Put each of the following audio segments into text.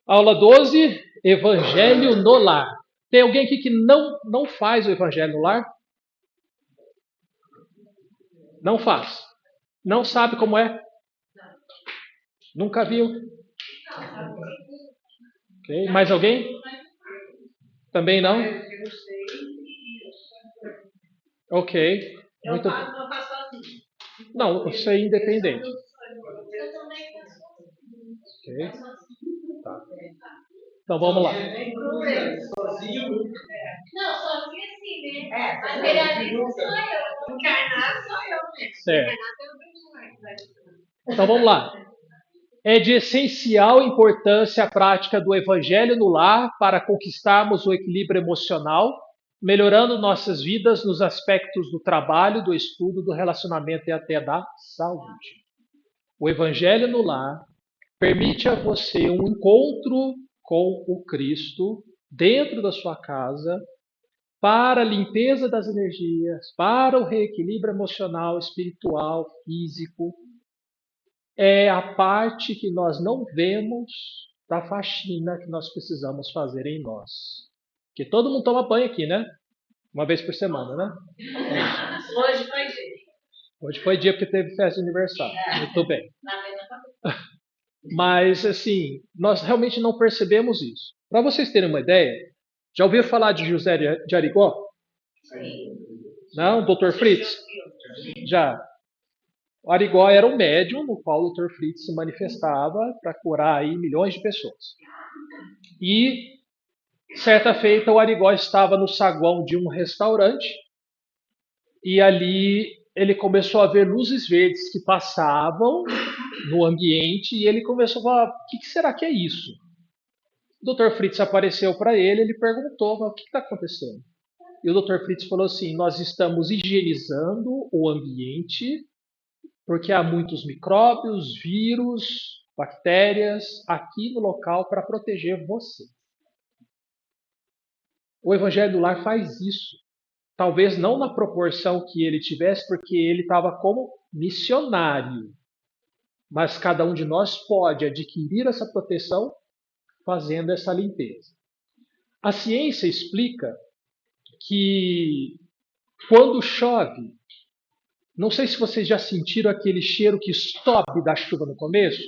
Aula 12, Evangelho no Lar. Tem alguém aqui que não faz o Evangelho no Lar? Não faz. Não sabe como é? Nunca viu? Ok. Mais alguém? Também não? Ok. Muito bem. Não, você é independente. Ok. Tá. Então vamos lá. Não, sozinha sim, né? Materialista sou eu. Encarnado sou eu, né? Certo. Encarnado é o personagem. Então vamos lá. É de essencial importância a prática do Evangelho no lar para conquistarmos o equilíbrio emocional, melhorando nossas vidas nos aspectos do trabalho, do estudo, do relacionamento e até da saúde. O Evangelho no lar permite a você um encontro com o Cristo dentro da sua casa para a limpeza das energias, para o reequilíbrio emocional, espiritual, físico. É a parte que nós não vemos da faxina que nós precisamos fazer em nós. Porque todo mundo toma banho aqui, né? Uma vez por semana, né? Hoje foi dia. Hoje foi dia porque teve festa de aniversário. Muito bem. Mas, assim, nós realmente não percebemos isso. Para vocês terem uma ideia, já ouviram falar de José de Arigó? Sim. Não? Dr. Fritz? Já. O Arigó era um médium no qual o Dr. Fritz se manifestava para curar aí milhões de pessoas. E, certa feita, o Arigó estava no saguão de um restaurante e ali ele começou a ver luzes verdes que passavam no ambiente e ele começou a falar: o que será que é isso? O Dr. Fritz apareceu para ele perguntou: mas o que está acontecendo? E o Dr. Fritz falou assim: nós estamos higienizando o ambiente porque há muitos micróbios, vírus, bactérias aqui no local para proteger você. O Evangelho do Lar faz isso. Talvez não na proporção que ele tivesse, porque ele estava como missionário. Mas cada um de nós pode adquirir essa proteção fazendo essa limpeza. A ciência explica que quando chove, não sei se vocês já sentiram aquele cheiro que sobe da chuva no começo.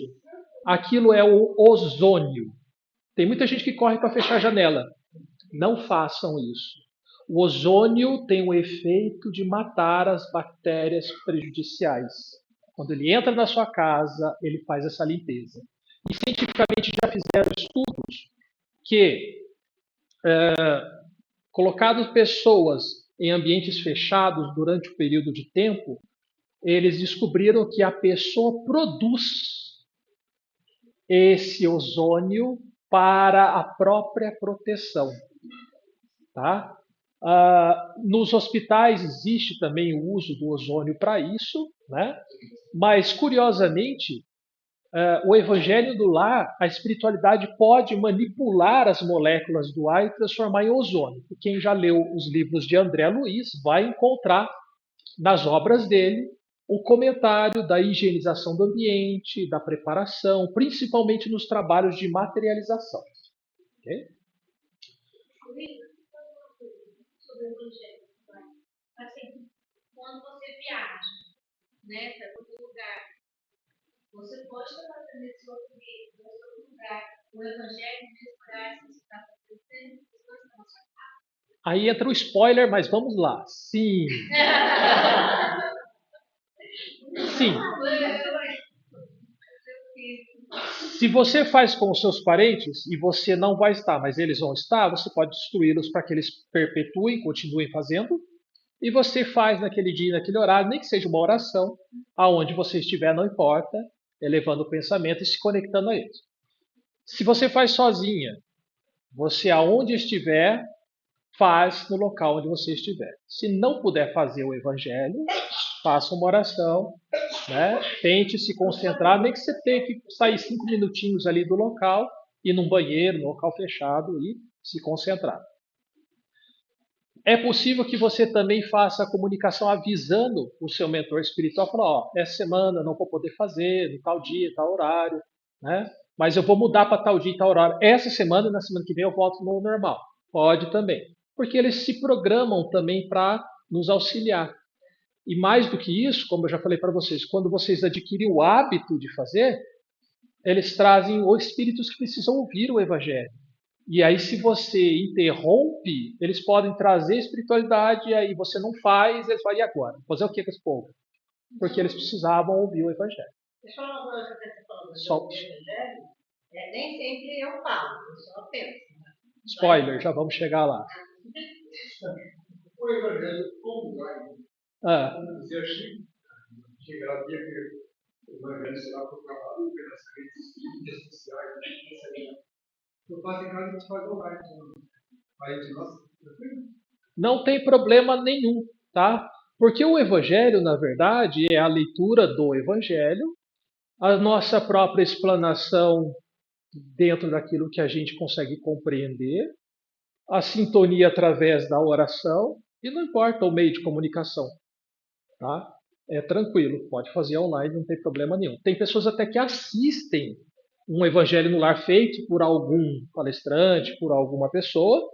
Aquilo é o ozônio. Tem muita gente que corre para fechar a janela. Não façam isso. O ozônio tem o efeito de matar as bactérias prejudiciais. Quando ele entra na sua casa, ele faz essa limpeza. E cientificamente já fizeram estudos que, colocado pessoas em ambientes fechados durante o período de tempo, eles descobriram que a pessoa produz esse ozônio para a própria proteção. Tá? Nos hospitais existe também o uso do ozônio para isso, né? Mas, curiosamente, o Evangelho do Lar, a espiritualidade pode manipular as moléculas do ar e transformar em ozônio. E quem já leu os livros de André Luiz vai encontrar nas obras dele o comentário da higienização do ambiente, da preparação, principalmente nos trabalhos de materialização. Okay? Sobre o evangelho, assim, quando você viaja, né, para outro lugar, você pode estar fazendo esse outro lugar, o evangelho nesse lugar, se você está fazendo, as coisas estão sua casa. Aí entra o spoiler, mas vamos lá. Sim. Sim. Se você faz com os seus parentes e você não vai estar, mas eles vão estar, você pode instruí-los para que eles perpetuem, continuem fazendo. E você faz naquele dia, naquele horário, nem que seja uma oração, aonde você estiver, não importa, elevando o pensamento e se conectando a eles. Se você faz sozinha, você aonde estiver, faz no local onde você estiver. Se não puder fazer o evangelho, faça uma oração, né? Tente se concentrar, nem que você tenha que sair 5 minutinhos ali do local, ir num banheiro, num local fechado e se concentrar. É possível que você também faça a comunicação avisando o seu mentor espiritual, falar, ó, essa semana eu não vou poder fazer, no tal dia, tal horário, né? mas eu vou mudar para tal dia e tal horário. Essa semana e na semana que vem eu volto no normal. Pode também. Porque eles se programam também para nos auxiliar. E mais do que isso, como eu já falei para vocês, quando vocês adquirem o hábito de fazer, eles trazem os espíritos que precisam ouvir o Evangelho. E aí, se você interrompe, eles podem trazer espiritualidade, e aí você não faz, eles falam, e agora? Fazer o que com esse povo? Porque eles precisavam ouvir o Evangelho. Deixa eu falar uma coisa que você falou Solte. do Evangelho. Nem sempre eu falo, eu só penso. Spoiler, já vamos chegar lá. O Evangelho como vai? Como dizia Chico, chegará o dia que o Evangelho será proclamado pelas redes mídias sociais, eu faço em casa, a gente faz online. Aí de nós, tranquilo? Não tem problema nenhum, tá? Porque o Evangelho, na verdade, é a leitura do Evangelho, a nossa própria explanação dentro daquilo que a gente consegue compreender, a sintonia através da oração, e não importa o meio de comunicação, tá? É tranquilo, pode fazer online, não tem problema nenhum. Tem pessoas até que assistem um Evangelho no Lar feito por algum palestrante, por alguma pessoa,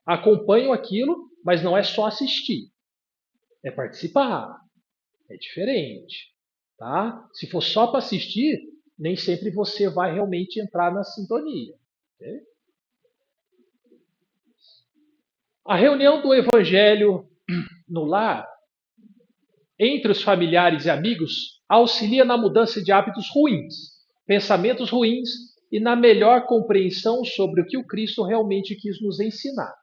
acompanham aquilo, mas não é só assistir, é participar, é diferente, tá? Se for só para assistir, nem sempre você vai realmente entrar na sintonia. Okay? A reunião do Evangelho no lar, entre os familiares e amigos, auxilia na mudança de hábitos ruins, pensamentos ruins e na melhor compreensão sobre o que o Cristo realmente quis nos ensinar,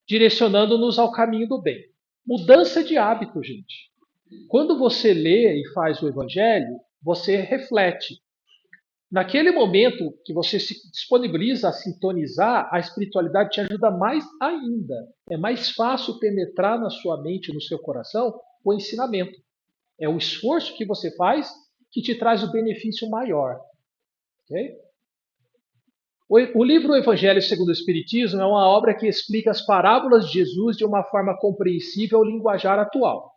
direcionando-nos ao caminho do bem. Mudança de hábito, gente. Quando você lê e faz o Evangelho, você reflete. Naquele momento que você se disponibiliza a sintonizar, a espiritualidade te ajuda mais ainda. É mais fácil penetrar na sua mente, no seu coração, o ensinamento. É o esforço que você faz que te traz o benefício maior. Okay? O livro Evangelho segundo o Espiritismo é uma obra que explica as parábolas de Jesus de uma forma compreensível ao linguajar atual.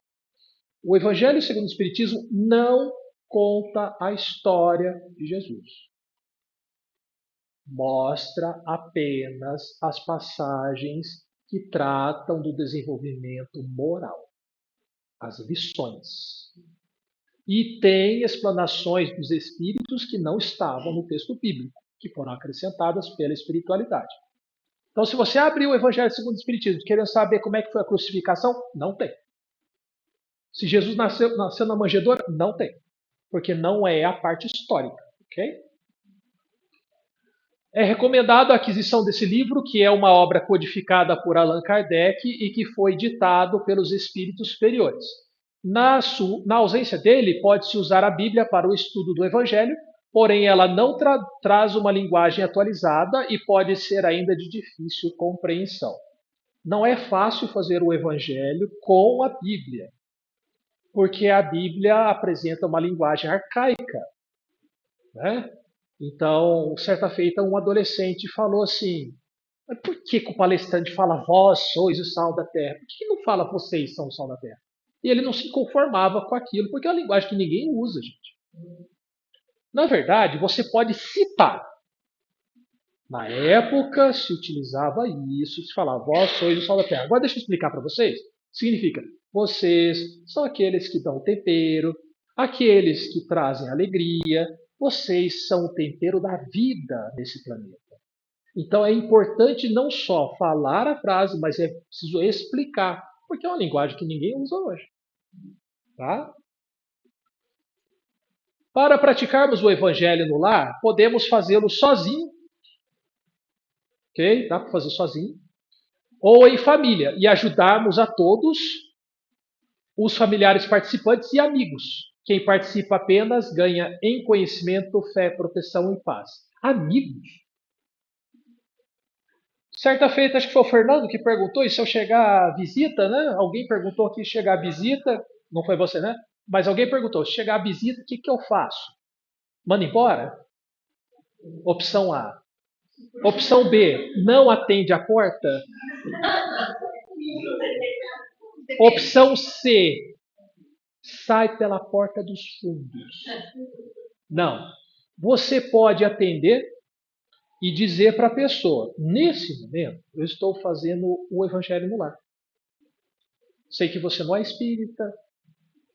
O Evangelho segundo o Espiritismo não conta a história de Jesus. Mostra apenas as passagens que tratam do desenvolvimento moral, as lições. E tem explanações dos espíritos que não estavam no texto bíblico, que foram acrescentadas pela espiritualidade. Então, se você abrir o Evangelho segundo o Espiritismo querendo saber como é que foi a crucificação, não tem. Se Jesus nasceu na manjedoura, não tem. Porque não é a parte histórica. Ok? É recomendado a aquisição desse livro, que é uma obra codificada por Allan Kardec e que foi ditado pelos espíritos superiores. Na ausência dele, pode-se usar a Bíblia para o estudo do Evangelho, porém ela não traz uma linguagem atualizada e pode ser ainda de difícil compreensão. Não é fácil fazer o Evangelho com a Bíblia, porque a Bíblia apresenta uma linguagem arcaica, né? Então, certa feita, um adolescente falou assim: mas por que o palestrante fala vós sois o sal da terra? Por que não fala vocês são o sal da terra? E ele não se conformava com aquilo, porque é uma linguagem que ninguém usa, gente. Na verdade, você pode citar. Na época se utilizava isso, se falava vós sois o sal da terra. Agora deixa eu explicar para vocês. Significa, vocês são aqueles que dão tempero, aqueles que trazem alegria, vocês são o tempero da vida nesse planeta. Então é importante não só falar a frase, mas é preciso explicar, porque é uma linguagem que ninguém usa hoje. Tá? Para praticarmos o evangelho no lar, podemos fazê-lo sozinho, ok? Dá para fazer sozinho, ou em família, e ajudarmos a todos os familiares participantes e amigos. Quem participa apenas ganha em conhecimento, fé, proteção e paz. Amigos. Certa feita, acho que foi o Fernando que perguntou, e se eu chegar à visita, né? Alguém perguntou aqui, chegar à visita, não foi você, né? Mas alguém perguntou, se chegar à visita, o que eu faço? Manda embora? Opção A. Opção B, não atende a porta? Opção C, sai pela porta dos fundos. Não. Você pode atender e dizer para a pessoa, nesse momento, eu estou fazendo o Evangelho no Lar. Sei que você não é espírita,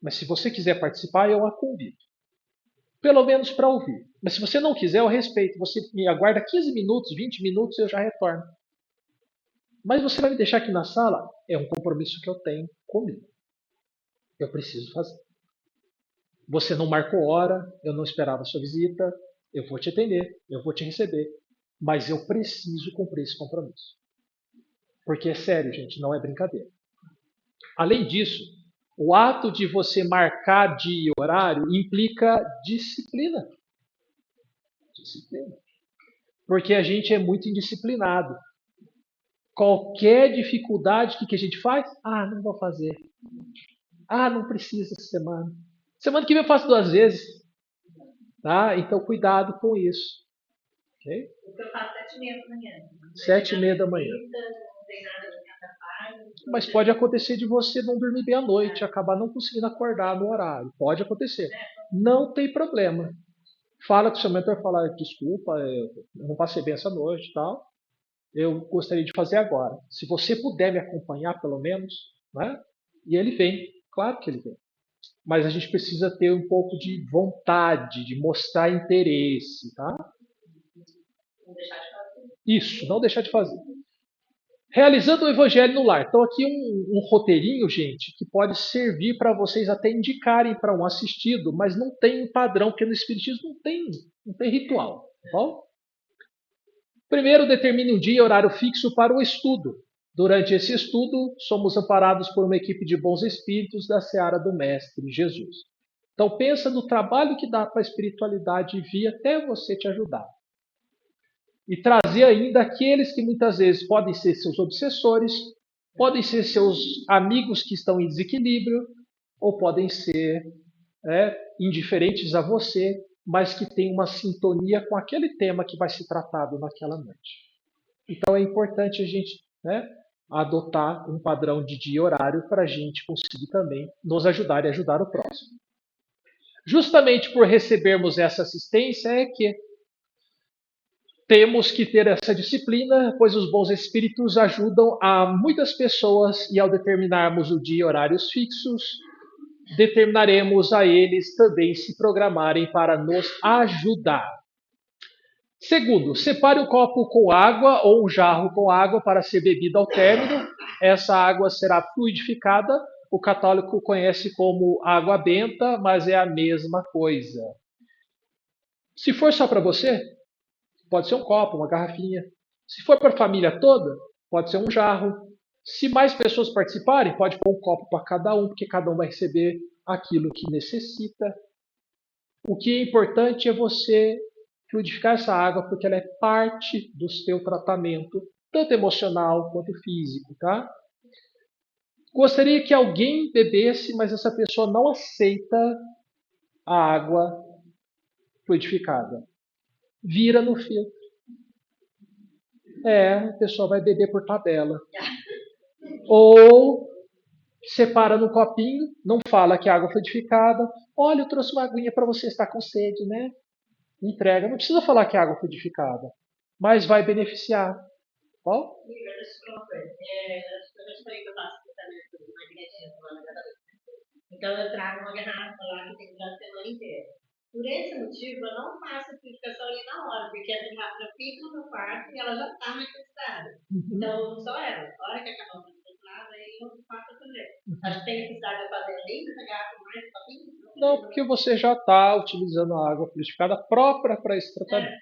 mas se você quiser participar, eu a convido. Pelo menos para ouvir. Mas se você não quiser, eu respeito. Você me aguarda 15 minutos, 20 minutos, eu já retorno. Mas você vai me deixar aqui na sala? É um compromisso que eu tenho comigo. Eu preciso fazer. Você não marcou hora, eu não esperava a sua visita, eu vou te atender, eu vou te receber. Mas eu preciso cumprir esse compromisso. Porque é sério, gente, não é brincadeira. Além disso, o ato de você marcar dia e horário implica disciplina. Disciplina. Porque a gente é muito indisciplinado. Qualquer dificuldade, o que a gente faz? Ah, não vou fazer. Ah, não precisa essa semana. Semana que vem eu faço 2 vezes. Tá? Então, cuidado com isso. Okay? Porque eu faço 7h30 da manhã. 7h30 da manhã. Não tem nada de tarde. Mas pode acontecer de você não dormir bem à noite, acabar não conseguindo acordar no horário. Pode acontecer. Não tem problema. Fala com o seu mentor, fala, desculpa, eu não passei bem essa noite e tal. Eu gostaria de fazer agora. Se você puder me acompanhar, pelo menos, né? E ele vem. Claro que ele vem. Mas a gente precisa ter um pouco de vontade, de mostrar interesse, tá? Não deixar de fazer. Isso, não deixar de fazer. Realizando o Evangelho no Lar. Então, aqui um roteirinho, gente, que pode servir para vocês até indicarem para um assistido, mas não tem um padrão, porque no Espiritismo não tem ritual. Tá bom? Primeiro, determine um dia e horário fixo para o estudo. Durante esse estudo, somos amparados por uma equipe de bons espíritos da seara do Mestre Jesus. Então, pensa no trabalho que dá para a espiritualidade vir até você te ajudar. E trazer ainda aqueles que muitas vezes podem ser seus obsessores, podem ser seus amigos que estão em desequilíbrio, ou podem ser indiferentes a você, mas que têm uma sintonia com aquele tema que vai ser tratado naquela noite. Então é importante a gente adotar um padrão de dia e horário para a gente conseguir também nos ajudar e ajudar o próximo. Justamente por recebermos essa assistência é que temos que ter essa disciplina, pois os bons espíritos ajudam a muitas pessoas e ao determinarmos o dia e horários fixos, determinaremos a eles também se programarem para nos ajudar. Segundo, separe um copo com água ou um jarro com água para ser bebido ao término. Essa água será fluidificada. O católico conhece como água benta, mas é a mesma coisa. Se for só para você, pode ser um copo, uma garrafinha. Se for para a família toda, pode ser um jarro. Se mais pessoas participarem, pode pôr um copo para cada um, porque cada um vai receber aquilo que necessita. O que é importante é você fluidificar essa água, porque ela é parte do seu tratamento, tanto emocional quanto físico, tá? Gostaria que alguém bebesse, mas essa pessoa não aceita a água fluidificada. Vira no filtro. A pessoa vai beber por tabela. Ou separa no copinho, não fala que é água fluidificada. Olha, eu trouxe uma aguinha para você estar com sede, né? Entrega. Não precisa falar que é água fluidificada, mas vai beneficiar. Qual? Então eu trago uma garrafa lá que tem que durar a semana inteira. Por esse motivo, eu não faço a purificação ali na hora, porque a garrafa fica no meu quarto e ela já está naquele estado. Então eu uso só ela. A hora que acabar o concentrado, aí eu faço também. Acho que tem necessidade de fazer além dessa garrafa mais copinho? Não, porque você já está utilizando a água fluidificada própria para esse tratamento.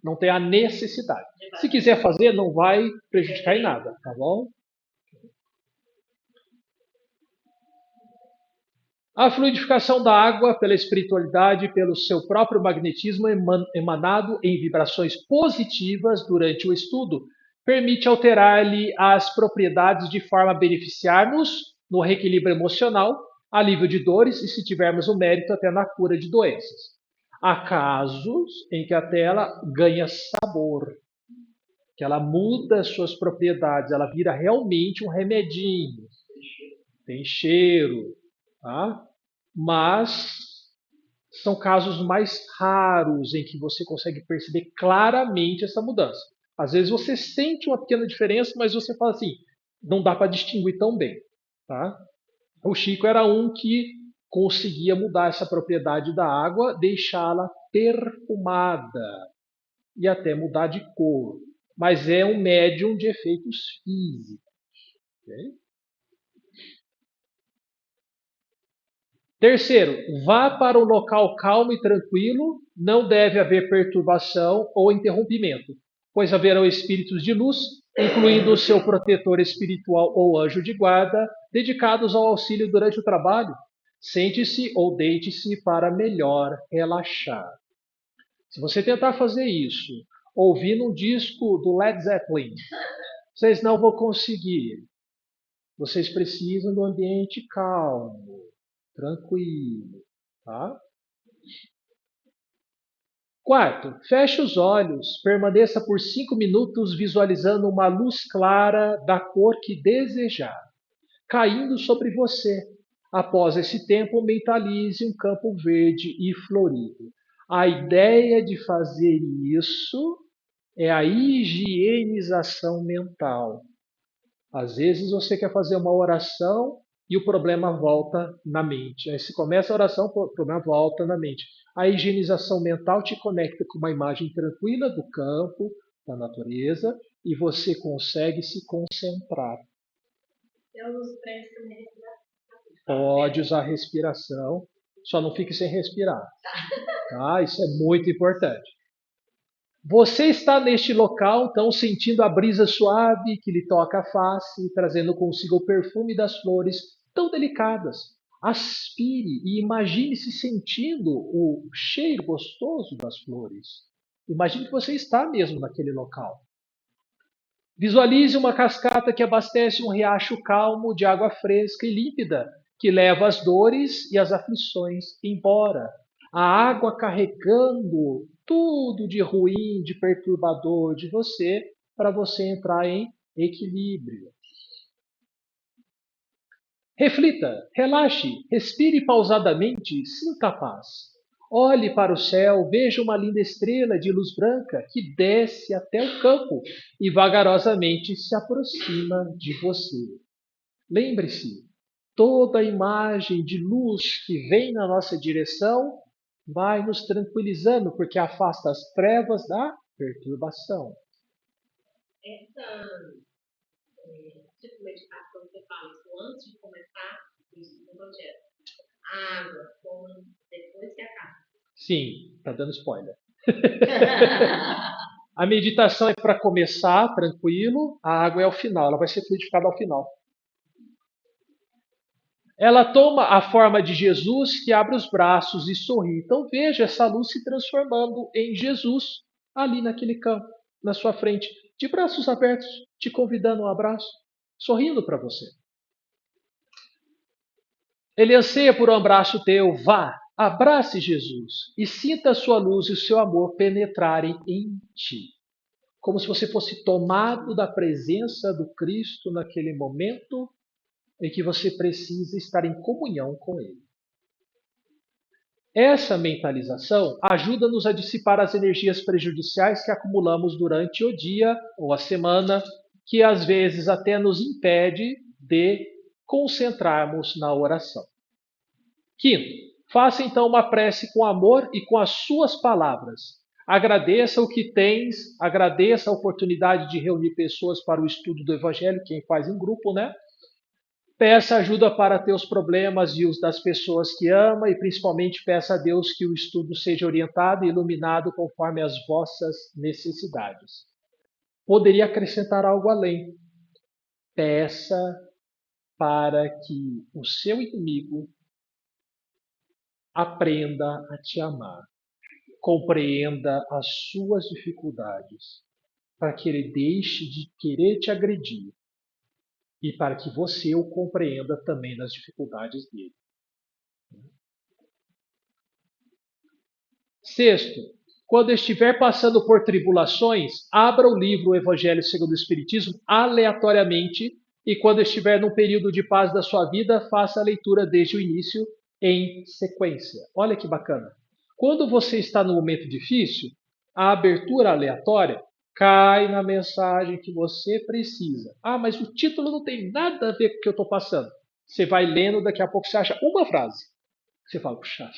Não tem a necessidade. Se quiser fazer, não vai prejudicar em nada, tá bom? A fluidificação da água pela espiritualidade, pelo seu próprio magnetismo emanado em vibrações positivas durante o estudo, permite alterar-lhe as propriedades de forma a beneficiar-nos no reequilíbrio emocional, alívio de dores e, se tivermos o mérito, até na cura de doenças. Há casos em que até ela ganha sabor, que ela muda suas propriedades, ela vira realmente um remedinho, tem cheiro, tá? Mas são casos mais raros em que você consegue perceber claramente essa mudança. Às vezes você sente uma pequena diferença, mas você fala assim, não dá para distinguir tão bem. Tá? O Chico era um que conseguia mudar essa propriedade da água, deixá-la perfumada e até mudar de cor. Mas é um médium de efeitos físicos. Okay? Terceiro, vá para um local calmo e tranquilo, não deve haver perturbação ou interrompimento, pois haverão espíritos de luz, incluindo o seu protetor espiritual ou anjo de guarda, dedicados ao auxílio durante o trabalho. Sente-se ou deite-se para melhor relaxar. Se você tentar fazer isso, ouvindo um disco do Led Zeppelin, vocês não vão conseguir. Vocês precisam de um ambiente calmo, tranquilo, tá? Quarto, feche os olhos, permaneça por 5 minutos visualizando uma luz clara da cor que desejar, caindo sobre você. Após esse tempo, mentalize um campo verde e florido. A ideia de fazer isso é a higienização mental. Às vezes você quer fazer uma oração e o problema volta na mente. Aí se começa a oração, o problema volta na mente. A higienização mental te conecta com uma imagem tranquila do campo, da natureza, e você consegue se concentrar. Pode usar respiração, só não fique sem respirar. Tá? Isso é muito importante. Você está neste local, então, sentindo a brisa suave que lhe toca a face, trazendo consigo o perfume das flores tão delicadas. Aspire e imagine-se sentindo o cheiro gostoso das flores. Imagine que você está mesmo naquele local. Visualize uma cascata que abastece um riacho calmo de água fresca e límpida, que leva as dores e as aflições embora. A água carregando tudo de ruim, de perturbador de você, para você entrar em equilíbrio. Reflita, relaxe, respire pausadamente, sinta a paz. Olhe para o céu, veja uma linda estrela de luz branca que desce até o campo e vagarosamente se aproxima de você. Lembre-se, toda imagem de luz que vem na nossa direção vai nos tranquilizando, porque afasta as trevas da perturbação. Essa tipo de meditação que você fala isso antes de começar isso no projeto. A água, como depois que acaba. Sim, tá dando spoiler. A meditação é para começar tranquilo, a água é ao final, ela vai ser fluidificada ao final. Ela toma a forma de Jesus que abre os braços e sorri. Então veja essa luz se transformando em Jesus ali naquele campo, na sua frente, de braços abertos, te convidando a um abraço, sorrindo para você. Ele anseia por um abraço teu, vá, abrace Jesus e sinta a sua luz e o seu amor penetrarem em ti. Como se você fosse tomado da presença do Cristo naquele momento em que você precisa estar em comunhão com Ele. Essa mentalização ajuda-nos a dissipar as energias prejudiciais que acumulamos durante o dia ou a semana, que às vezes até nos impede de concentrarmos na oração. Quinto, faça então uma prece com amor e com as suas palavras. Agradeça o que tens, agradeça a oportunidade de reunir pessoas para o estudo do Evangelho, quem faz em grupo, né? Peça ajuda para teus problemas e os das pessoas que ama e principalmente peça a Deus que o estudo seja orientado e iluminado conforme as vossas necessidades. Poderia acrescentar algo além. Peça para que o seu inimigo aprenda a te amar, compreenda as suas dificuldades, para que ele deixe de querer te agredir e para que você o compreenda também nas dificuldades dele. Sexto, quando estiver passando por tribulações, abra o livro O Evangelho segundo o Espiritismo aleatoriamente e quando estiver num período de paz da sua vida, faça a leitura desde o início em sequência. Olha que bacana. Quando você está no momento difícil, a abertura aleatória cai na mensagem que você precisa. Ah, mas o título não tem nada a ver com o que eu estou passando. Você vai lendo, daqui a pouco você acha uma frase. Você fala, puxa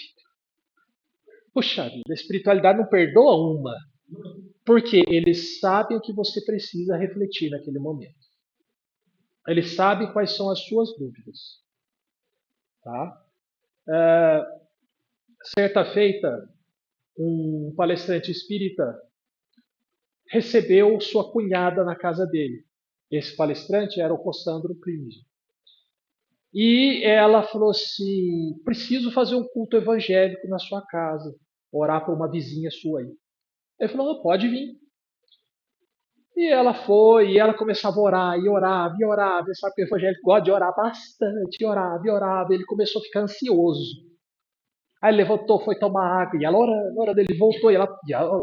vida, a espiritualidade não perdoa uma. Porque eles sabem o que você precisa refletir naquele momento. Eles sabem quais são as suas dúvidas. Tá? Certa feita, um palestrante espírita recebeu sua cunhada na casa dele. Esse palestrante era o Cossandro Primijo. E ela falou assim, preciso fazer um culto evangélico na sua casa, orar por uma vizinha sua aí. Ele falou, pode vir. E ela foi, e ela começava a orar, e orava, e orava. E sabe que o evangélico gosta de orar bastante, e orava, e orava. Ele começou a ficar ansioso. Aí ele levantou, foi tomar água, e ela orando, orando. Ele voltou, e ela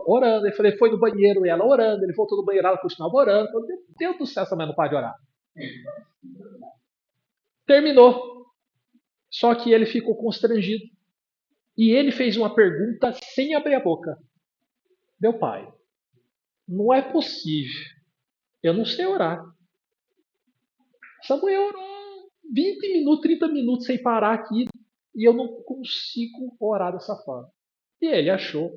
orando. Ele foi no banheiro, e ela orando. Ele voltou no banheiro, ela continuava orando. Meu Deus do céu, essa mulher não pode orar. Terminou. Só que ele ficou constrangido. E ele fez uma pergunta sem abrir a boca. Meu pai, não é possível. Eu não sei orar. Essa mulher orou 20 minutos, 30 minutos sem parar aqui e eu não consigo orar dessa forma. E ele achou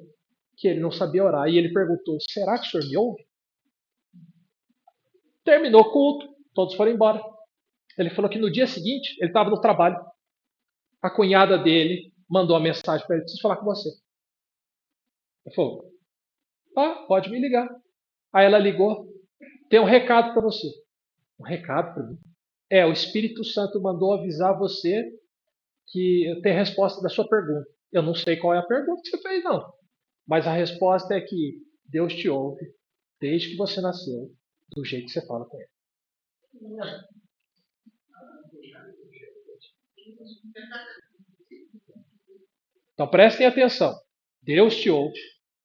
que ele não sabia orar. E ele perguntou, será que o senhor me ouve? Terminou o culto, todos foram embora. Ele falou que no dia seguinte, ele estava no trabalho. A cunhada dele mandou uma mensagem para ele, preciso falar com você. Ele falou, pode me ligar. Aí ela ligou, tem um recado para você. Um recado para mim? O Espírito Santo mandou avisar você que tem a resposta da sua pergunta. Eu não sei qual é a pergunta que você fez, não. Mas a resposta é que Deus te ouve desde que você nasceu, do jeito que você fala com ele. Então prestem atenção. Deus te ouve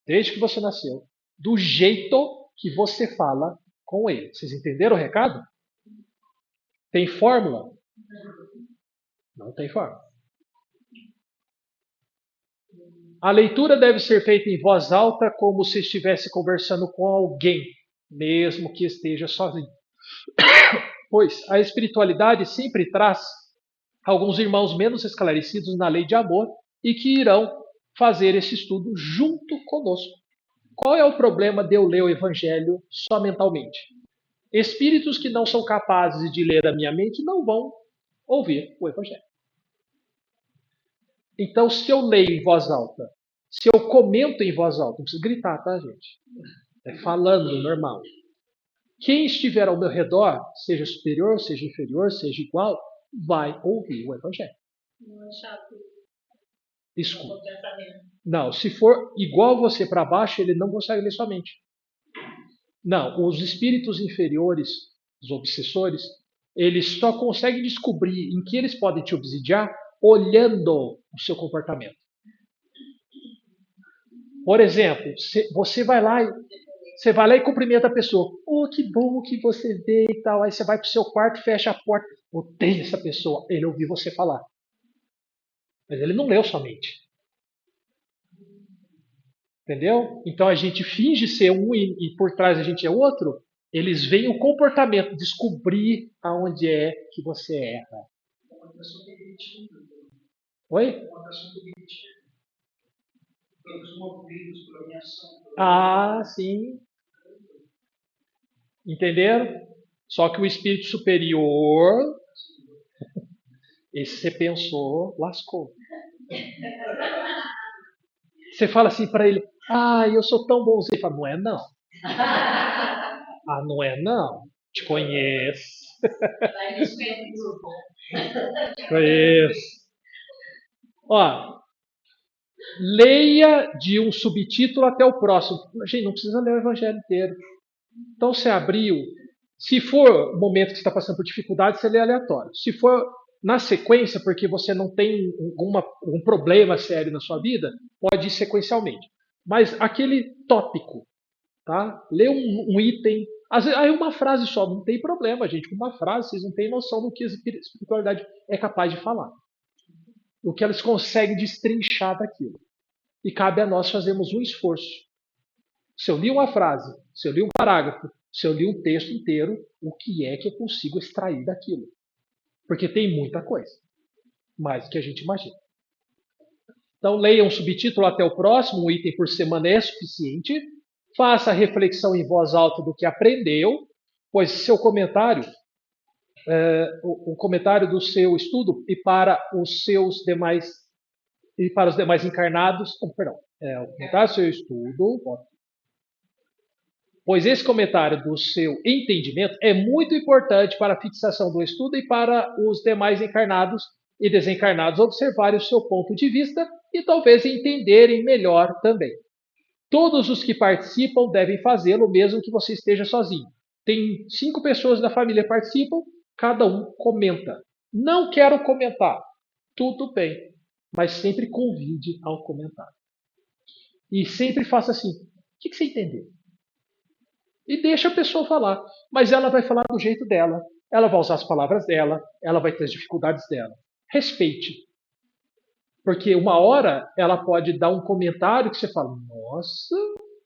desde que você nasceu, do jeito que você fala com ele. Vocês entenderam o recado? Tem fórmula? Não tem fórmula. A leitura deve ser feita em voz alta, como se estivesse conversando com alguém, mesmo que esteja sozinho. Pois a espiritualidade sempre traz alguns irmãos menos esclarecidos na lei de amor e que irão fazer esse estudo junto conosco. Qual é o problema de eu ler o Evangelho só mentalmente? Espíritos que não são capazes de ler a minha mente não vão ouvir o Evangelho. Então, se eu leio em voz alta, se eu comento em voz alta, não precisa gritar, tá, gente? É falando, normal. Quem estiver ao meu redor, seja superior, seja inferior, seja igual, vai ouvir o Evangelho. Não é chato. Escuta. Não, se for igual você para baixo, ele não consegue ler sua mente. Não, os espíritos inferiores, os obsessores, eles só conseguem descobrir em que eles podem te obsidiar olhando o seu comportamento. Por exemplo, você vai lá e cumprimenta a pessoa. Oh, que bom que você veio e tal. Aí você vai para o seu quarto, fecha a porta. Odeio essa pessoa. Ele ouviu você falar. Mas ele não leu sua mente. Entendeu? Então a gente finge ser um e por trás a gente é outro. Eles veem o comportamento, descobrir aonde é que você erra. Oi? Ah, sim. Entenderam? Só que o espírito superior, esse você pensou, lascou. Você fala assim para ele, eu sou tão bonzinho. Ele fala, não é não. Não é não. Te conheço. Te conheço. Ó, leia de um subtítulo até o próximo. Gente, não precisa ler o evangelho inteiro. Então você abriu. Se for o momento que você está passando por dificuldade, você lê aleatório. Se for na sequência, porque você não tem um problema sério na sua vida, pode ir sequencialmente. Mas aquele tópico, tá? Lê um item. Às vezes, aí uma frase só, não tem problema, gente. Uma frase, vocês não têm noção do que a espiritualidade é capaz de falar. O que elas conseguem destrinchar daquilo. E cabe a nós fazermos um esforço. Se eu li uma frase, se eu li um parágrafo, se eu li um texto inteiro, o que é que eu consigo extrair daquilo? Porque tem muita coisa, mais do que a gente imagina. Então, leia um subtítulo até o próximo, um item por semana é suficiente. Faça a reflexão em voz alta do que aprendeu, pois seu comentário, o comentário do seu estudo e para os seus demais e para os demais encarnados, o comentário do seu estudo, pois esse comentário do seu entendimento é muito importante para a fixação do estudo e para os demais encarnados e desencarnados observarem o seu ponto de vista e talvez entenderem melhor também. Todos os que participam devem fazê-lo, mesmo que você esteja sozinho. Tem 5 pessoas da família que participam, cada um comenta. Não quero comentar. Tudo bem, mas sempre convide ao comentário. E sempre faça assim: o que você entendeu? E deixa a pessoa falar. Mas ela vai falar do jeito dela. Ela vai usar as palavras dela. Ela vai ter as dificuldades dela. Respeite. Porque uma hora ela pode dar um comentário que você fala: nossa,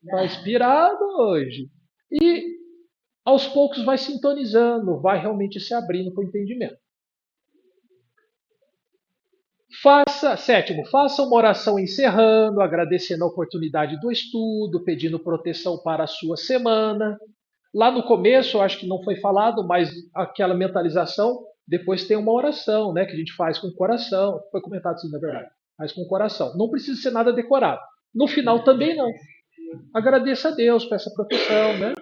tá inspirado hoje. E aos poucos vai sintonizando, vai realmente se abrindo para o entendimento. Sétimo, faça uma oração encerrando, agradecendo a oportunidade do estudo, pedindo proteção para a sua semana. Lá no começo, eu acho que não foi falado, mas aquela mentalização, depois tem uma oração, né, que a gente faz com o coração. Foi comentado assim, na verdade. Faz com o coração. Não precisa ser nada decorado. No final também não. Agradeça a Deus por essa proteção, né?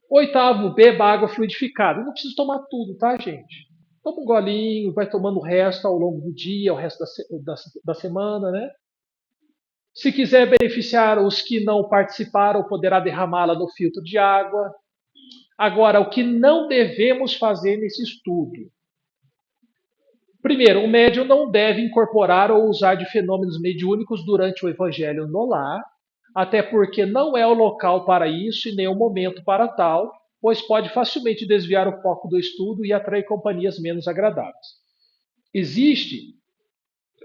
Oitavo, beba água fluidificada. Não precisa tomar tudo, tá, gente? Toma um golinho, vai tomando o resto ao longo do dia, o resto da semana, né? Se quiser beneficiar os que não participaram, poderá derramá-la no filtro de água. Agora, o que não devemos fazer nesse estudo? Primeiro, o médium não deve incorporar ou usar de fenômenos mediúnicos durante o evangelho no lar, até porque não é o local para isso e nem o momento para tal, pois pode facilmente desviar o foco do estudo e atrair companhias menos agradáveis. Existe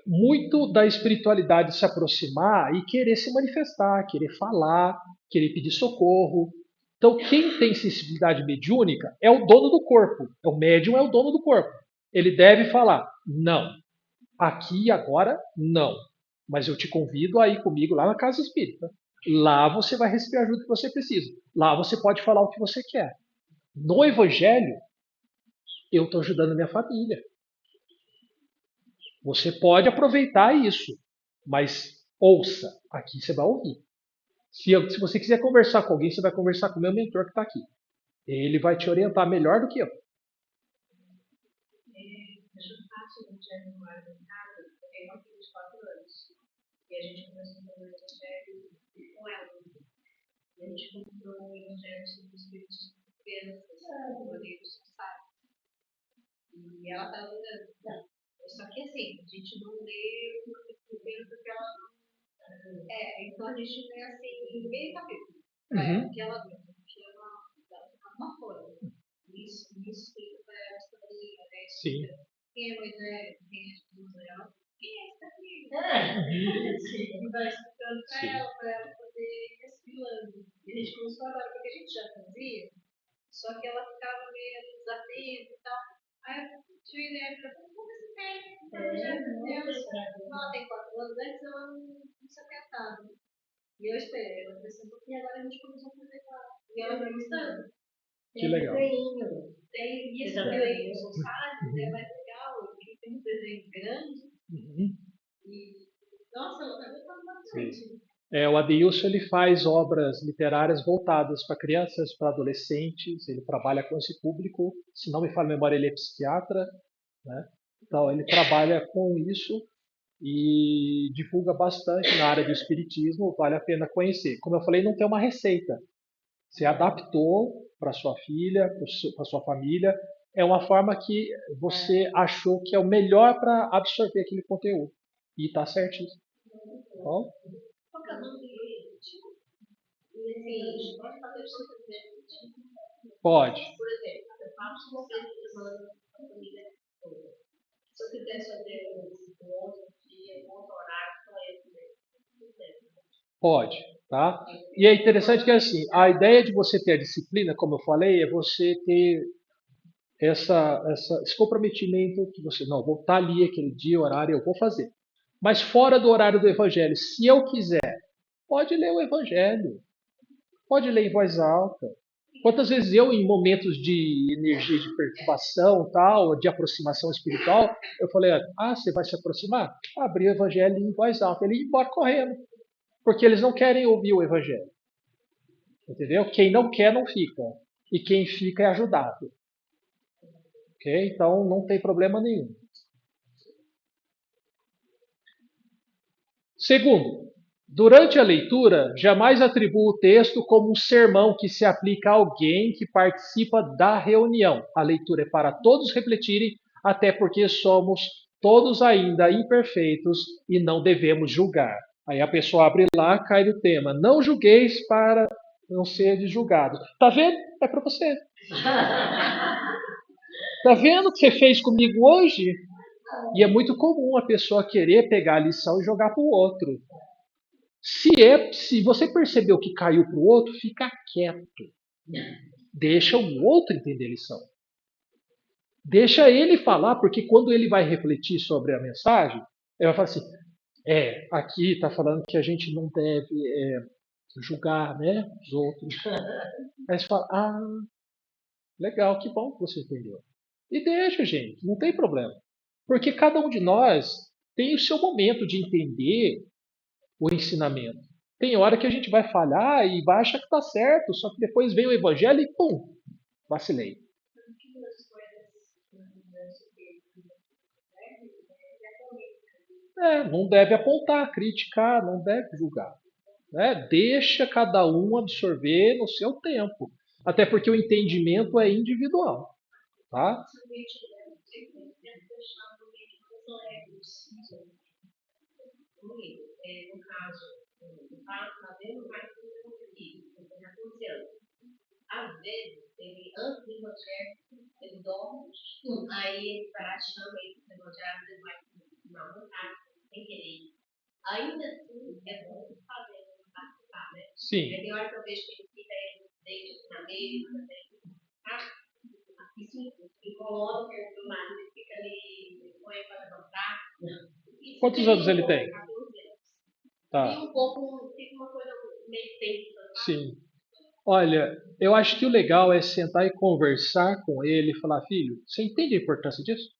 muito da espiritualidade se aproximar e querer se manifestar, querer falar, querer pedir socorro. Então, quem tem sensibilidade mediúnica é o dono do corpo. O médium é o dono do corpo. Ele deve falar: não, aqui e agora, não. Mas eu te convido a ir comigo lá na casa espírita. Lá você vai receber a ajuda que você precisa. Lá você pode falar o que você quer. No Evangelho, eu estou ajudando a minha família. Você pode aproveitar isso, mas ouça. Aqui você vai ouvir. Se você quiser conversar com alguém, você vai conversar com o meu mentor que está aqui. Ele vai te orientar melhor do que eu. E a gente começou a fazer o evangelho com ela. E a gente comprou o evangelho sobre os espíritos de crianças, o livro sabe? E ela estava lendo. Só que assim, a gente não lê porque ela não. Então a gente lê assim, meio capítulo. Porque ela lê, porque ela uma folha. Isso para ela saber, né? Sim. Quem é a mãe dela, quem é a esposa dela. Quem é essa filha? E vai explicando para ela poder ir assimilando. E a gente começou agora, porque a gente já fazia, só que ela ficava meio desatenta e tal. Aí eu tive ideia para como você tem? Ela tem 4 anos, antes ela não se atentava. E eu esperei, ela cresceu um pouquinho, agora a gente começou a fazer com ela. E ela vai gostando. Que legal. Tem isso também, eu sou sábio, é mais legal, porque tem um desenho grande. E, nossa, ela está gostando bastante. O Adeilson ele faz obras literárias voltadas para crianças, para adolescentes. Ele trabalha com esse público. Se não me falha a memória, ele é psiquiatra, né? Então ele trabalha com isso e divulga bastante na área do espiritismo. Vale a pena conhecer. Como eu falei, não tem uma receita. Você adaptou para sua filha, para sua família. É uma forma que você achou que é o melhor para absorver aquele conteúdo. E está certinho. Bom? Qual que é o nome dele? Sim, pode fazer o seu presente. Pode. Por exemplo, eu faço uma vez por semana com a família toda. Se eu quiser fazer um outro dia, um outro horário, só eu mesmo. Pode, tá? E é interessante que assim, a ideia de você ter a disciplina, como eu falei, é você ter esse comprometimento que você, não, vou estar ali aquele dia, horário, eu vou fazer. Mas fora do horário do evangelho, se eu quiser, pode ler o evangelho, pode ler em voz alta. Quantas vezes eu, em momentos de energia de perturbação, tal, de aproximação espiritual, eu falei, você vai se aproximar? Abri o evangelho em voz alta. Ele ia embora correndo, porque eles não querem ouvir o evangelho. Entendeu? Quem não quer, não fica. E quem fica é ajudado. Ok? Então, não tem problema nenhum. Segundo, durante a leitura, jamais atribua o texto como um sermão que se aplica a alguém que participa da reunião. A leitura é para todos refletirem, até porque somos todos ainda imperfeitos e não devemos julgar. Aí a pessoa abre lá, cai no tema. Não julgueis para não ser julgado. Tá vendo? É para você. Tá vendo o que você fez comigo hoje? E é muito comum a pessoa querer pegar a lição e jogar para o outro. Se você percebeu que caiu para o outro, fica quieto. Deixa o outro entender a lição. Deixa ele falar, porque quando ele vai refletir sobre a mensagem, ele vai falar assim: aqui está falando que a gente não deve julgar, né, os outros. Aí você fala: legal, que bom que você entendeu. E deixa, gente, não tem problema. Porque cada um de nós tem o seu momento de entender o ensinamento. Tem hora que a gente vai falhar e vai achar que está certo, só que depois vem o evangelho e pum, vacilei. Não deve apontar, criticar, não deve julgar. Né? Deixa cada um absorver no seu tempo. Até porque o entendimento é individual. Tá? No caso, está vendo mais do que tem 14 anos. Às vezes, ele, antes do evangelho, ele dorme, aí ele para chama ele do evangelho, ele vai na vontade, sem querer. Ainda assim, é bom fazer, participar, né? Sim. Aí tem hora que eu vejo que ele fica aí, deita na mesa, tá? Isso incomoda o marido, ele fica ali, põe para levantar. Quantos anos ele tem? 14 anos. Tá. E um pouco, fica uma coisa meio tensa. Sim. Olha, eu acho que o legal é sentar e conversar com ele e falar: filho, você entende a importância disso?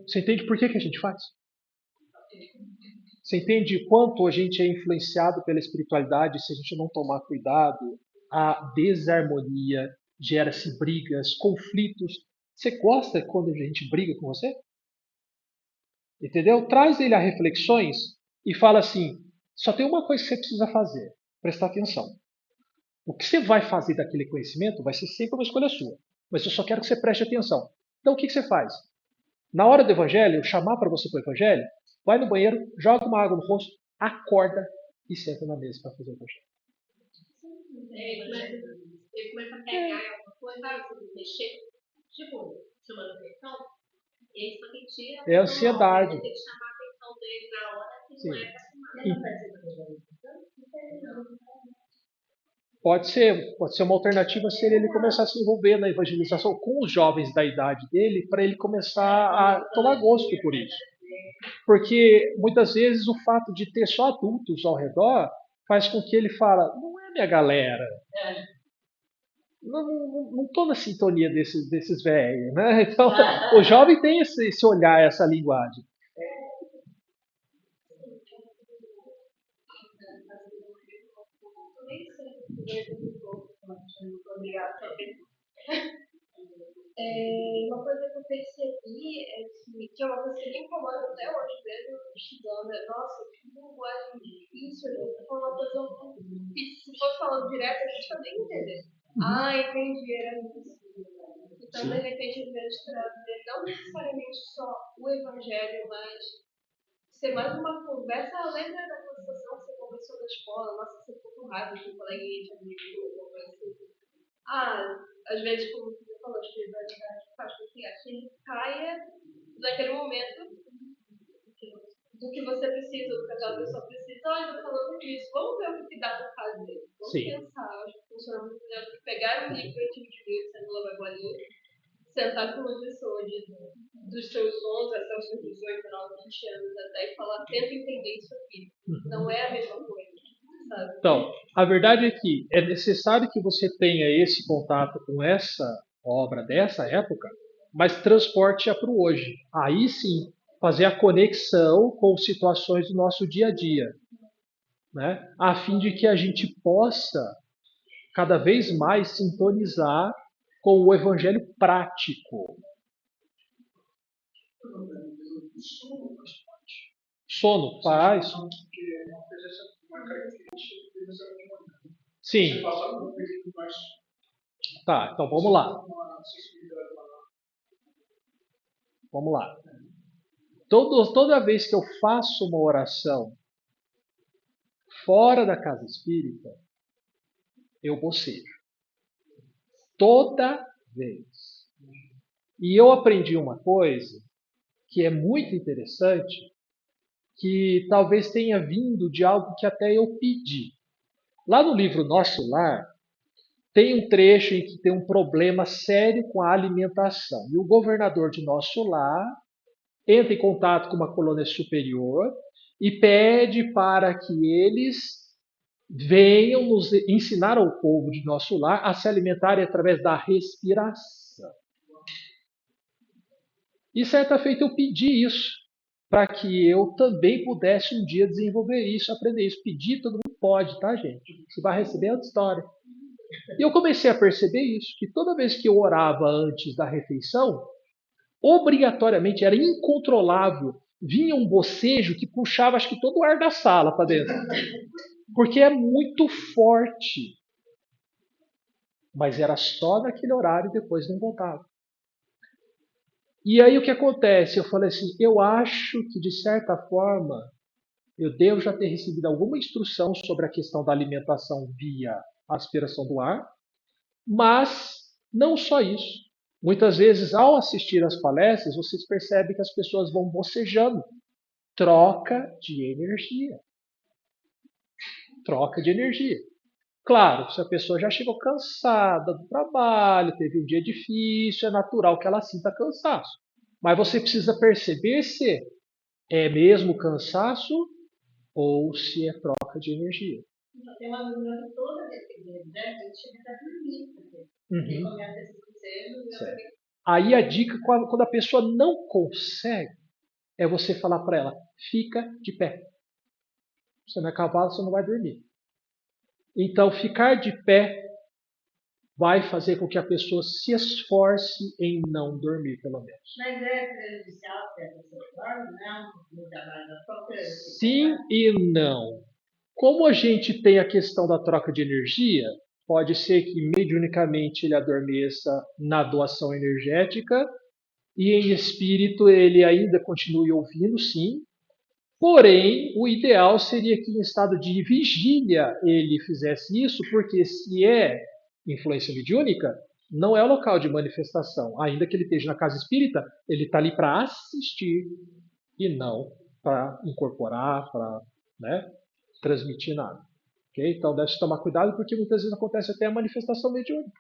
Você entende por que a gente faz? Você entende quanto a gente é influenciado pela espiritualidade se a gente não tomar cuidado? A desarmonia gera-se brigas, conflitos. Você gosta quando a gente briga com você? Entendeu? Traz ele a reflexões e fala assim: só tem uma coisa que você precisa fazer, prestar atenção. O que você vai fazer daquele conhecimento vai ser sempre uma escolha sua. Mas eu só quero que você preste atenção. Então o que você faz? Na hora do evangelho, chamar para você para o evangelho, vai no banheiro, joga uma água no rosto, acorda e senta na mesa para fazer o evangelho. Ele começa a pegar alguma coisa, sabe? Mexer, tipo, chamando atenção. E aí só que tira. É ansiedade. Tem que chamar a atenção dele na hora que não é para Pode ser uma alternativa seria ele começar a se envolver na evangelização com os jovens da idade dele, para ele começar a tomar gosto por isso. Porque muitas vezes o fato de ter só adultos ao redor faz com que ele fala: não é minha galera. Não estou na sintonia desses velhos, né? Então, o jovem tem esse olhar, essa linguagem. Uma coisa que eu percebi é que é uma coisa que me incomoda até hoje mesmo, estudando, nossa, que linguagem difícil, eu tô falando uma coisa difícil. Se fosse falando direto, a gente também entender. Entendi, era isso. Então, de repente, ao invés de trazer não necessariamente só o evangelho, mas ser mais uma conversa, lembra da situação que você conversou na escola, nossa, você ficou com raiva de um coleguinha de amigo, alguma coisa assim. Às vezes, como você falou, a espiritualidade faz com que a gente caia naquele momento do que você precisa, do que aquela pessoa precisa. olha, falando nisso, vamos ver o que dá para fazer. Vamos pensar, acho que funciona muito melhor do que pegar um livro que eu tive de ver, sendo uma bagualinha, sentar com uma pessoa dos seus 11 até os seus 18, 19, 20 anos até e falar, tenta entender isso aqui. Não é a mesma coisa, sabe? Então, a verdade é que é necessário que você tenha esse contato com essa obra dessa época, mas transporte-a para o hoje. Aí sim, fazer a conexão com situações do nosso dia a dia, né? A fim de que a gente possa cada vez mais sintonizar com o evangelho prático. Sono faz. Sim. Tá, então vamos lá. Vamos lá. Toda vez que eu faço uma oração fora da casa espírita, eu bocejo. Toda vez. E eu aprendi uma coisa que é muito interessante, que talvez tenha vindo de algo que até eu pedi. Lá no livro Nosso Lar, tem um trecho em que tem um problema sério com a alimentação. E o governador de Nosso Lar entra em contato com uma colônia superior e pede para que eles venham nos ensinar ao povo de Nosso Lar a se alimentarem através da respiração. E certa feita eu pedi isso, para que eu também pudesse um dia desenvolver isso, aprender isso. Pedir todo mundo pode, tá, gente? Você vai receber outra história. E eu comecei a perceber isso, que toda vez que eu orava antes da refeição, obrigatoriamente, era incontrolável, vinha um bocejo que puxava acho que todo o ar da sala para dentro. Porque é muito forte. Mas era só naquele horário e depois não voltava. E aí o que acontece? Eu falei assim, eu acho que de certa forma eu devo já ter recebido alguma instrução sobre a questão da alimentação via aspiração do ar, mas não só isso. Muitas vezes, ao assistir às palestras, vocês percebem que as pessoas vão bocejando. Troca de energia. Troca de energia. Claro, se a pessoa já chegou cansada do trabalho, teve um dia difícil, é natural que ela sinta cansaço. Mas você precisa perceber se é mesmo cansaço ou se é troca de energia. Tem uma dúvida toda desse dia, né? A gente chega até dormir, porque começa esse conselho. Aí a dica, quando a pessoa não consegue, é você falar para ela, fica de pé. Você não é cavalo, você não vai dormir. Então, ficar de pé vai fazer com que a pessoa se esforce em não dormir, pelo menos. Mas é prejudicial dessa forma? Não? Muda mais a própria... Sim e não. Como a gente tem a questão da troca de energia, pode ser que mediunicamente ele adormeça na doação energética e em espírito ele ainda continue ouvindo, sim. Porém, o ideal seria que em estado de vigília ele fizesse isso, porque se é influência mediúnica, não é o local de manifestação. Ainda que ele esteja na casa espírita, ele está ali para assistir e não para incorporar, para, né, transmitir nada. Okay? Então deve-se tomar cuidado, porque muitas vezes acontece até a manifestação mediúnica.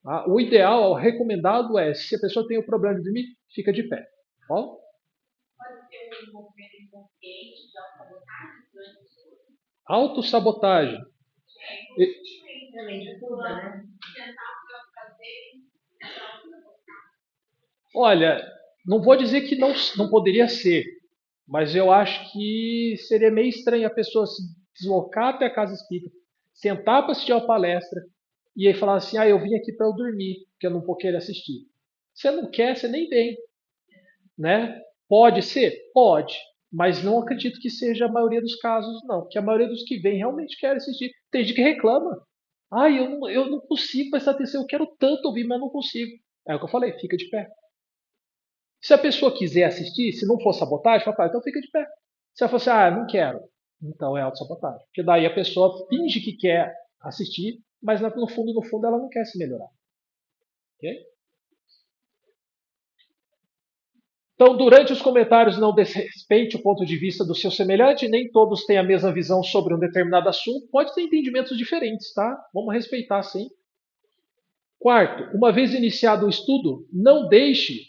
Tá? O ideal, o recomendado é, se a pessoa tem o problema de dormir, fica de pé. Tá bom? Pode ter um movimento inconsciente de autossabotagem durante o sono? Autossabotagem. Olha, não vou dizer que não poderia ser, mas eu acho que seria meio estranho a pessoa se deslocar até a casa espírita, sentar para assistir uma palestra e aí falar assim, eu vim aqui para eu dormir, porque eu não vou querer assistir. Você não quer, você nem vem. Né? Pode ser? Pode. Mas não acredito que seja a maioria dos casos, não. Porque a maioria dos que vem realmente quer assistir. Tem gente que reclama. Eu não consigo prestar atenção, eu quero tanto ouvir, mas não consigo. É o que eu falei, fica de pé. Se a pessoa quiser assistir, se não for sabotagem, fala, então fica de pé. Se ela for assim, não quero, então é autossabotagem. Porque daí a pessoa finge que quer assistir, mas no fundo, ela não quer se melhorar. Ok? Então, durante os comentários, não desrespeite o ponto de vista do seu semelhante, nem todos têm a mesma visão sobre um determinado assunto, pode ter entendimentos diferentes, tá? Vamos respeitar, sim. Quarto, uma vez iniciado o estudo, não deixe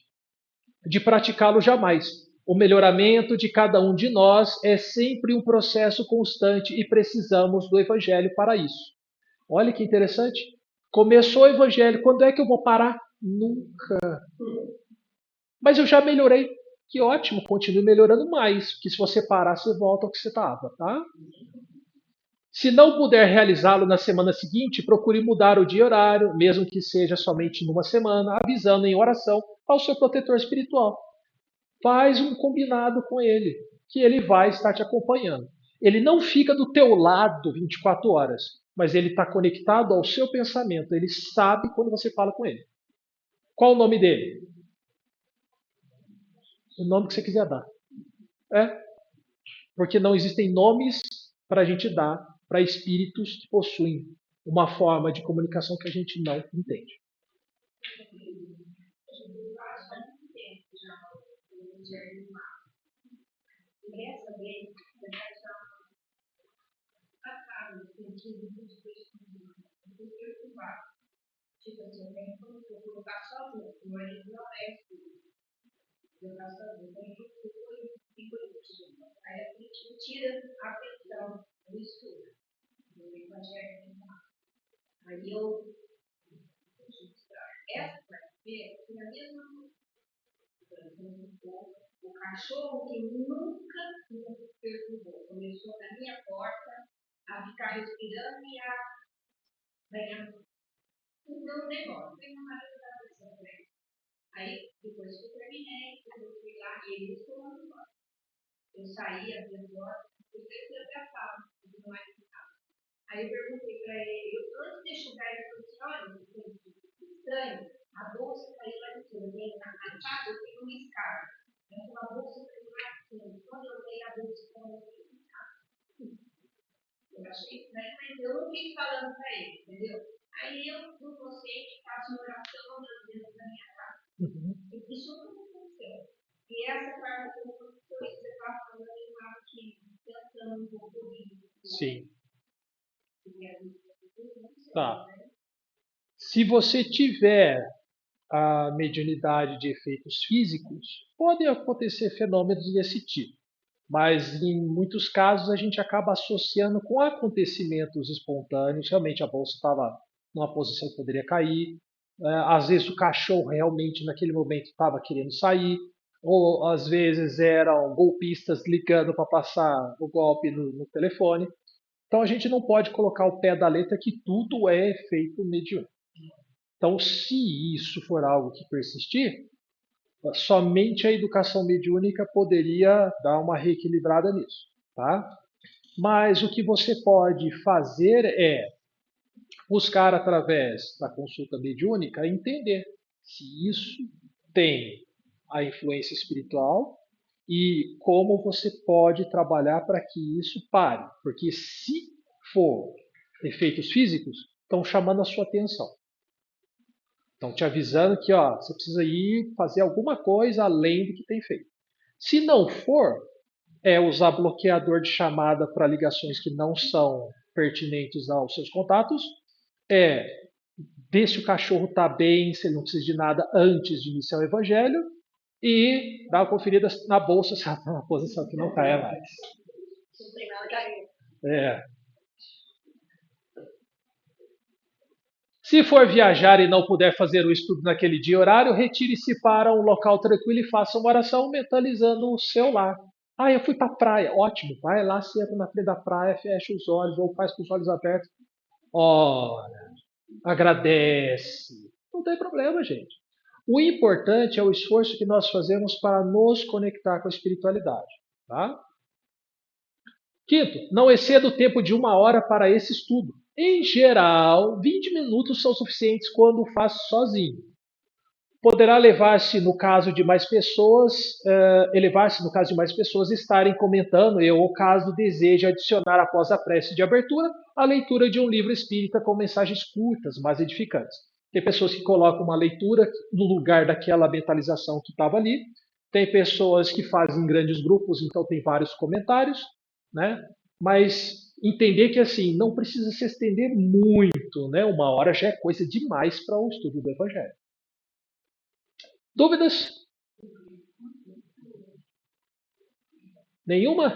de praticá-lo jamais. O melhoramento de cada um de nós é sempre um processo constante e precisamos do Evangelho para isso. Olha que interessante. Começou o Evangelho, quando é que eu vou parar? Nunca. Mas eu já melhorei. Que ótimo, continue melhorando mais, porque se você parar, você volta ao que você estava, tá? Se não puder realizá-lo na semana seguinte, procure mudar o dia e horário, mesmo que seja somente numa semana, avisando em oração ao seu protetor espiritual. Faz um combinado com ele, que ele vai estar te acompanhando. Ele não fica do teu lado 24 horas, mas ele está conectado ao seu pensamento. Ele sabe quando você fala com ele. Qual o nome dele? O nome que você quiser dar. Porque não existem nomes para a gente dar para espíritos que possuem uma forma de comunicação que a gente não entende. Tipo assim, eu tenho que colocar só um, o marido não é espírito. Eu faço a vida, eu fico isso. Aí a gente tira a atenção do estudo. Aí eu, essa parte é a mesma coisa. O cachorro que nunca me perturbou, começou na minha porta a ficar respirando e a ganhar um negócio. Tem uma maneira da atenção para ele. Aí, depois que eu terminei, eu fui lá e ele ficou embora. Eu saí, abri a porta, fui até a sala, não mais em casa. Aí eu perguntei para ele, antes de chegar, ele falou assim, olha, estranho, a bolsa caiu lá de cima. Na casa eu tenho uma escada. Então a bolsa caiu lá de cima. Quando eu dei a bolsa, eu não tenho escada. Eu achei estranho, mas eu não fico falando para ele, entendeu? Aí eu, no consciente, faço uma oração dentro da minha casa. Isso não aconteceu. E essa parte do que você está falando, eu acho que tentando um pouco disso. Sim. Tá. Se você tiver a mediunidade de efeitos físicos, podem acontecer fenômenos desse tipo. Mas em muitos casos a gente acaba associando com acontecimentos espontâneos. Realmente a bolsa estava numa posição que poderia cair. Às vezes o cachorro realmente naquele momento estava querendo sair. Ou às vezes eram golpistas ligando para passar o golpe no telefone. Então a gente não pode colocar o pé da letra que tudo é efeito mediúnico. Então, se isso for algo que persistir, somente a educação mediúnica poderia dar uma reequilibrada nisso, tá? Mas o que você pode fazer é buscar através da consulta mediúnica entender se isso tem a influência espiritual e como você pode trabalhar para que isso pare, porque se for efeitos físicos, estão chamando a sua atenção. Estão te avisando que você precisa ir fazer alguma coisa além do que tem feito. Se não for, é usar bloqueador de chamada para ligações que não são pertinentes aos seus contatos. Ver se o cachorro está bem, se ele não precisa de nada antes de iniciar o evangelho. E dar uma conferida na bolsa se ela está numa posição que não caia mais. Não tem nada cair. Se for viajar e não puder fazer o estudo naquele dia e horário, retire-se para um local tranquilo e faça uma oração mentalizando o seu lar. Eu fui para a praia. Ótimo, vai lá, senta na frente da praia, fecha os olhos ou faz com os olhos abertos. Ora, agradece. Não tem problema, gente. O importante é o esforço que nós fazemos para nos conectar com a espiritualidade. Tá? Quinto, não exceda o tempo de 1 hora para esse estudo. Em geral, 20 minutos são suficientes quando faz sozinho. Poderá elevar-se no caso de mais pessoas estarem comentando ou caso deseje adicionar após a prece de abertura a leitura de um livro espírita com mensagens curtas, mas edificantes. Tem pessoas que colocam uma leitura no lugar daquela mentalização que estava ali, Tem pessoas que fazem grandes grupos, então tem vários comentários, né? Mas entender que assim não precisa se estender muito, né? 1 hora já é coisa demais para o estudo do Evangelho. Dúvidas? Nenhuma?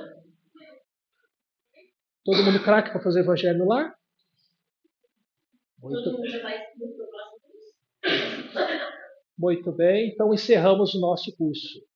Todo mundo craque para fazer Evangelho no lar? Muito bem, então encerramos o nosso curso.